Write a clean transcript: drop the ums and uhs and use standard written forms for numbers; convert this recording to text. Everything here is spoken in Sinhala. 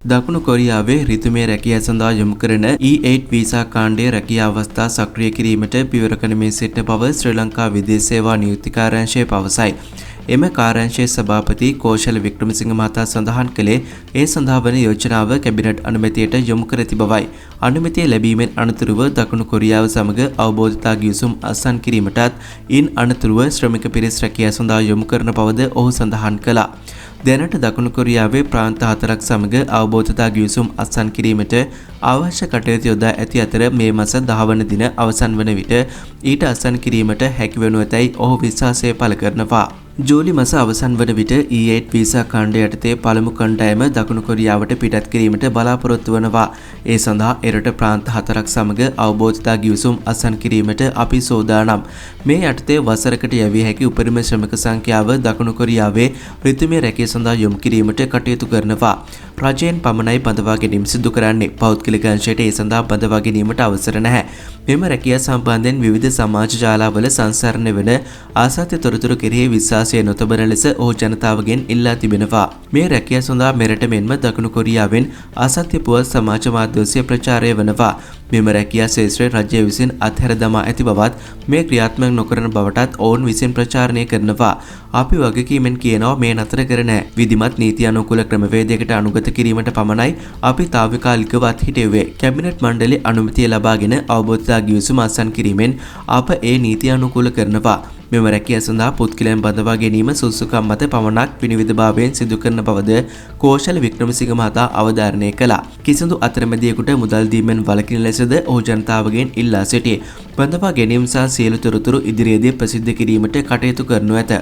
දකුණු කොරියාවේ ඍතුමය රැකියාව සඳහා යොමු කරන E8 වීසා කාණ්ඩයේ රැකියා අවස්ථා සක්‍රිය කිරීමට පියවර ගනිමින් සිටින බව ශ්‍රී ලංකා විදේශ සේවා නියුක්ති කාර්යාංශය පවසයි. එම කාර්යාංශයේ සභාපති කෝෂල් වික්‍රමසිංහ මහතා සඳහන් කළේ ඒ සඳහා වන යෝජනාව කැබිනට් අනුමැතියට යොමු කර ඇති බවයි. අනුමැතිය ලැබීමෙන් අනතුරුව දකුණු කොරියාව සමග අවබෝධතා ගිවිසුම් අත්සන් කිරීමටත් ඉන් අනතුරුව ශ්‍රමික පිරිස් රැකියාව සඳහා යොමු කරන බවද ඔහු සඳහන් කළා. දැනට දකුණු කොරියාවේ ප්‍රාන්ත 4ක් සමග අවබෝධතා ගිවිසුම් අත්සන් කිරීමට අවශ්‍ය කටයුතු යොදා ඇති අතර මේ මාස 10 වන දින අවසන් වන විට ඊට අත්සන් කිරීමට හැකි වනු ඇතැයි ඔහු විශ්වාසය පළ කරනවා. ජූලි මාස අවසන් වන විට E8 වීසා කාණ්ඩය යටතේ පළමු කණ්ඩායම දකුණු කොරියාවට පිටත් කිරීමට බලාපොරොත්තු වනවා. ඒ සඳහා එරට ප්‍රාන්ත 4ක් සමග අවබෝධතා ගිවිසුම් අත්සන් කිරීමට අපි සෝදානම්. මේ යටතේ වසරකට යැවිය හැකි උපරිම ශ්‍රමික සංඛ්‍යාව දකුණු කොරියාවේ ඍතුමය රැකියාව සඳහා යොමු කිරීමට කටයුතු කරනවා. රජයෙන් පමණයි බඳවා ගැනීම සිදු කරන්නේ. පෞද්ගලික අංශයට ඒ සඳහා බඳවා ගැනීමට අවසර නැහැ. මෙම රැකියාව සම්බන්ධයෙන් විවිධ සමාජ ජාලාවල සංසරණය වන ආසාත්‍ය තොරතුරු කෙරෙහි විශ්වාසය නොතබන ලෙස ඔහු ජනතාවගෙන් ඉල්ලා තිබෙනවා. මේ රැකියාව සඳහා මෙරට මෙන්ම දකුණු කොරියාවෙන් ආසාත්‍ය පුවත් සමාජ මාධ්‍ය ඔස්සේ ප්‍රචාරය වනවා. මෙම රැකියාව ශේෂ්ත්‍රය රජය විසින් අත්හැර දමා ඇති බවත් මේ ක්‍රියාත්මක නොකරන බවටත් ඔවුන් විසින් ප්‍රචාරණය කරනවා. අපි වගකීමෙන් කියනවා මේ නතර කර නැහැ. විධිමත් නීති අනුකූල ක්‍රමවේදයකට අනුගත කිරීමට පමණයි අපි తాවකාලිකවත් හිටෙව්වේ. කැබිනට් මණ්ඩලයේ අනුමැතිය ලබාගෙන අවබෝධතා ගිවිසුම අත්සන් කිරීමෙන් අප ඒ නීති අනුකූල කරනවා. මෙම රැකියාව සඳහා පුද්ගලයන් බඳවා ගැනීම සුදුසුකම් මත පමණක් විනිවිදභාවයෙන් සිදු කරන බවද කෝෂල් වික්‍රමසිංහ මහතා අවධාරණය කළා. කිසිදු අතරමැදියෙකුට මුදල් දීමෙන් වළකින ලෙසද ඔහු ජනතාවගෙන් ඉල්ලා සිටියේ. බඳවා ගැනීම සහ සියලු තොරතුරු ඉදිරියේදී ප්‍රසිද්ධ කිරීමට කටයුතු කරනු ඇත.